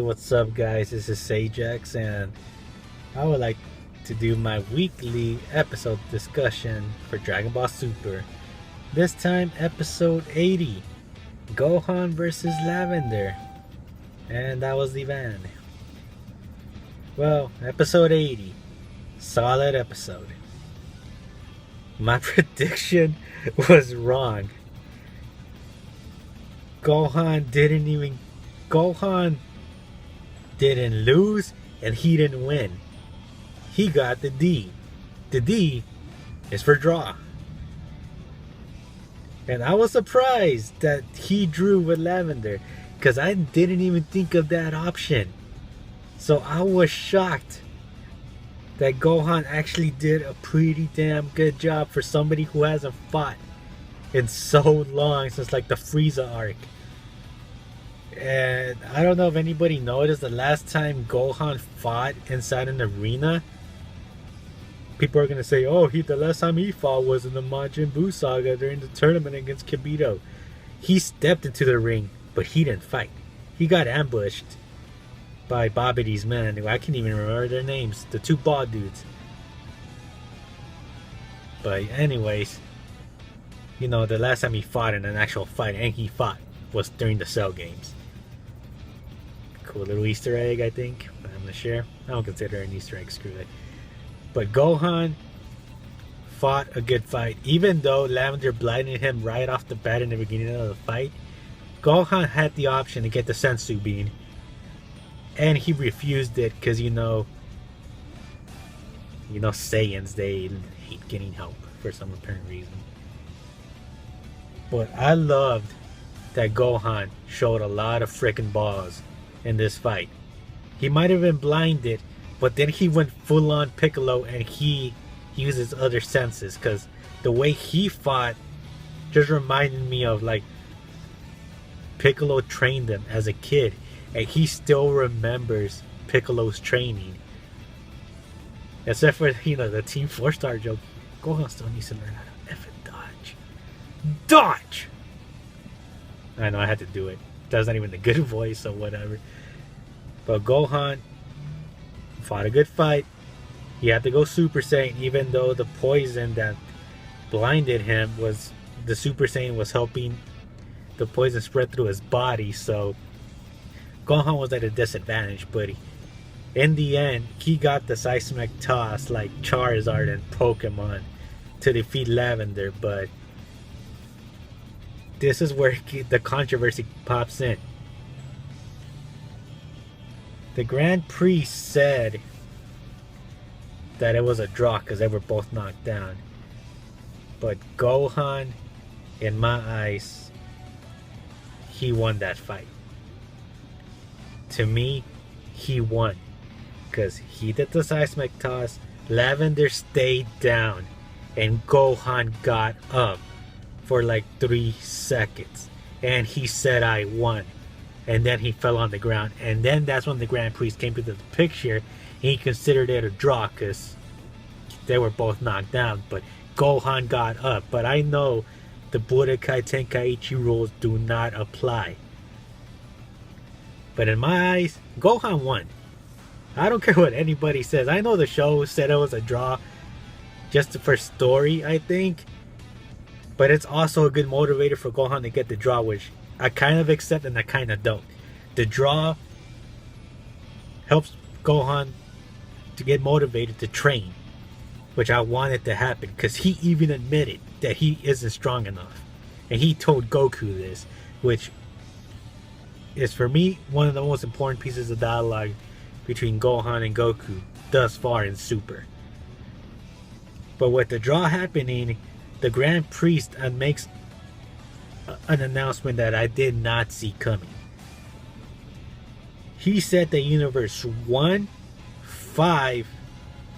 Hey, what's up, guys? This is Sajax, and I would like to do my weekly episode discussion for Dragon Ball Super. This time, episode 80, Gohan versus Lavender. And that was the van. Well, episode 80, solid episode. My prediction was wrong. Gohan didn't lose, and he didn't win. He got the D. The D is for draw. And I was surprised that he drew with Lavender, because I didn't even think of that option. So I was shocked that Gohan actually did a pretty damn good job for somebody who hasn't fought in so long, since like the Frieza arc. And I don't know if anybody noticed, the last time Gohan fought inside an arena, people are gonna say, oh, the last time he fought was in the Majin Buu saga during the tournament against Kibito. He stepped into the ring, but he didn't fight. He got ambushed by Babbidi's men. I can't even remember their names, the two bald dudes. But anyways, the last time he fought in an actual fight, and he fought, was during the Cell games. Cool little Easter egg, I think. But I'm not sure. I don't consider it an Easter egg, screw it. But Gohan fought a good fight. Even though Lavender blinded him right off the bat in the beginning of the fight, Gohan had the option to get the Sensu Bean. And he refused it because, Saiyans, they hate getting help for some apparent reason. But I loved that Gohan showed a lot of freaking balls in this fight. He might have been blinded, but then he went full on Piccolo and he used his other senses, because the way he fought just reminded me of like Piccolo trained him as a kid, and he still remembers Piccolo's training. Except for the Team 4-star joke, Gohan still needs to learn how to effing dodge. Dodge! I know I had to do it. That's not even a good voice or whatever. But Gohan fought a good fight. He had to go Super Saiyan, even though the poison that blinded him was, the Super Saiyan was helping the poison spread through his body. So Gohan was at a disadvantage, but in the end, he got the seismic toss like Charizard and Pokemon to defeat Lavender. But this is where the controversy pops in. The Grand Priest said that it was a draw because they were both knocked down. But Gohan, in my eyes, he won that fight. To me, he won. Because he did the seismic toss, Lavender stayed down, and Gohan got up for like 3 seconds, and he said, I won. And then he fell on the ground, and then that's when the Grand Priest came to the picture, and he considered it a draw because they were both knocked down. But Gohan got up. But I know the Budokai Tenkaichi rules do not apply. But in my eyes, Gohan won. I don't care what anybody says. I know the show said it was a draw just for story, I think. But it's also a good motivator for Gohan to get the draw, which I kind of accept and I kind of don't. The draw helps Gohan to get motivated to train, which I wanted to happen, because he even admitted that he isn't strong enough. And he told Goku this, which is for me one of the most important pieces of dialogue between Gohan and Goku thus far in Super. But with the draw happening, the Grand Priest makes an announcement that I did not see coming. He said that Universe 1, 5,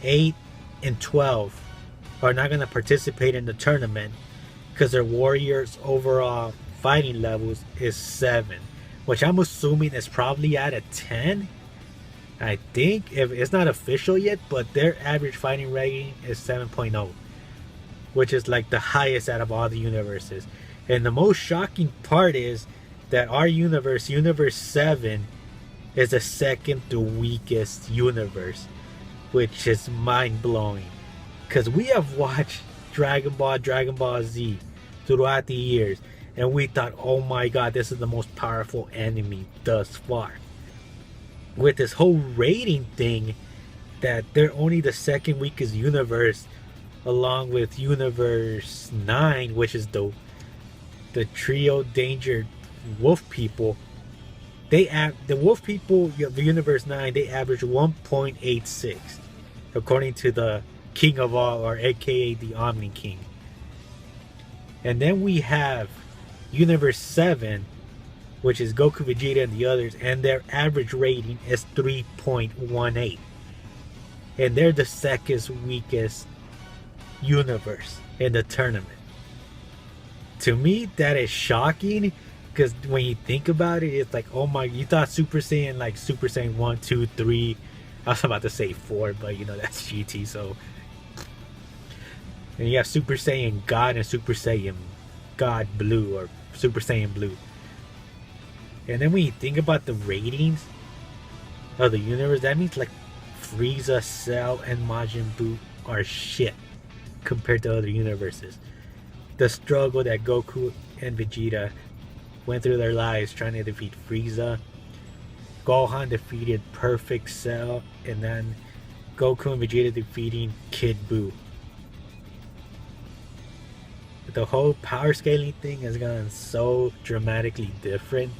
8, and 12 are not going to participate in the tournament because their warriors' overall fighting levels is 7, which I'm assuming is probably at a 10. I think, if it's not official yet, but their average fighting rating is 7.0, which is like the highest out of all the universes. And the most shocking part is that our universe, Universe 7, is the second to weakest universe, which is mind blowing. Because we have watched Dragon Ball Z throughout the years, and we thought, oh my god, this is the most powerful enemy thus far. With this whole rating thing, that they're only the second weakest universe, along with Universe 9, which is the trio danger wolf people. The wolf people of the Universe 9, they average 1.86, according to the King of All, or aka the Omni King. And then we have Universe 7, which is Goku, Vegeta, and the others, and their average rating is 3.18. And they're the second weakest universe in the tournament. To me, that is shocking, because when you think about it, it's like, oh my, you thought Super Saiyan, like Super Saiyan 1, 2, 3, I was about to say 4, but you know, that's GT, so. And you have Super Saiyan God and Super Saiyan God Blue, or Super Saiyan Blue. And then when you think about the ratings of the universe, that means like Frieza, Cell, and Majin Buu are shit compared to other universes. The struggle that Goku and Vegeta went through their lives trying to defeat Frieza. Gohan defeated Perfect Cell, and then Goku and Vegeta defeating Kid Buu. The whole power scaling thing has gotten so dramatically different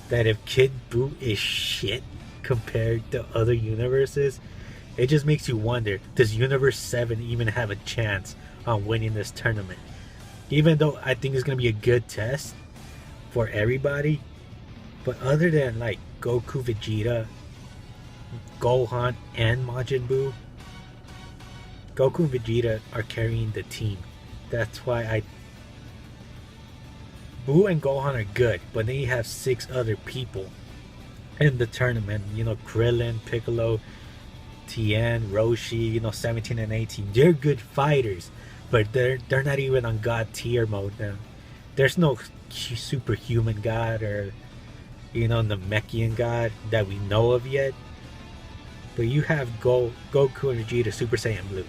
that if Kid Buu is shit compared to other universes, it just makes you wonder, does Universe 7 even have a chance on winning this tournament? Even though I think it's going to be a good test for everybody, but other than like Goku, Vegeta, Gohan, and Majin Buu, Goku and Vegeta are carrying the team. That's why Buu and Gohan are good, but then you have 6 other people in the tournament. You know, Krillin, Piccolo, Tien, Roshi, you know, 17 and 18. They're good fighters, but they're not even on God tier mode now. There's no superhuman God, or you know, Namekian God that we know of yet. But you have Goku and Vegeta Super Saiyan Blue.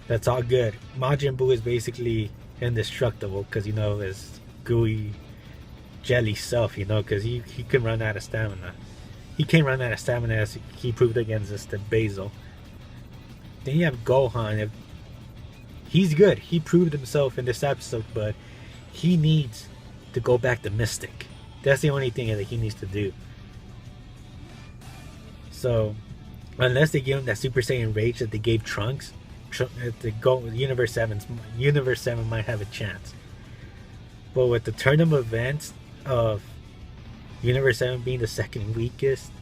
That's all good. Majin Buu is basically indestructible, because you know, his gooey jelly self, you know, because he can run out of stamina. He can't run out of stamina, as he proved against Mr. Basil. Then you have Gohan. He's good. He proved himself in this episode, but he needs to go back to Mystic. That's the only thing that he needs to do. So, unless they give him that Super Saiyan Rage that they gave Trunks, Universe 7 might have a chance. But with the tournament events of Universe 7 being the second weakest,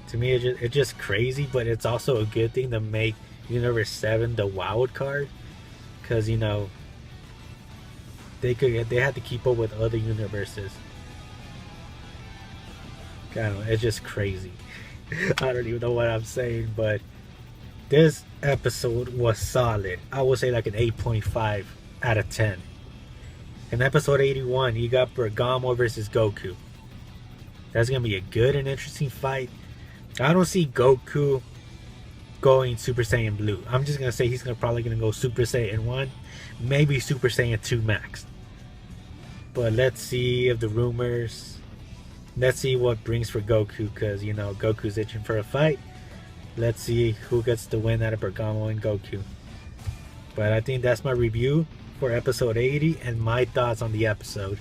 to me it's just crazy. But it's also a good thing to make Universe 7 the wild card, because you know, they had to keep up with other universes. I don't know, it's just crazy. I don't even know what I'm saying, but this episode was solid. I would say like an 8.5 out of 10. In episode 81, you got Bergamo versus Goku. That's going to be a good and interesting fight. I don't see Goku going Super Saiyan Blue. I'm just going to say he's probably going to go Super Saiyan 1, maybe Super Saiyan 2 max. But let's see if the rumors, let's see what brings for Goku, because you know, Goku's itching for a fight. Let's see who gets the win out of Bergamo and Goku. But I think that's my review for episode 80 and my thoughts on the episode.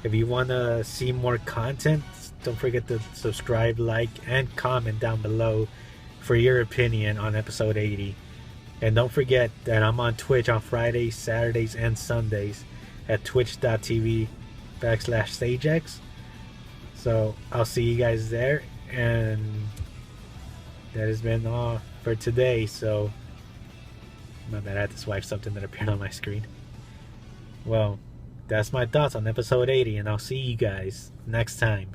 If you want to see more content, don't forget to subscribe, like, and comment down below for your opinion on episode 80. And don't forget that I'm on Twitch on Fridays, Saturdays, and Sundays at twitch.tv/SageX. So I'll see you guys there, and that has been all for today. So my bad, I had to swipe something that appeared on my screen. Well, that's my thoughts on episode 80, and I'll see you guys next time.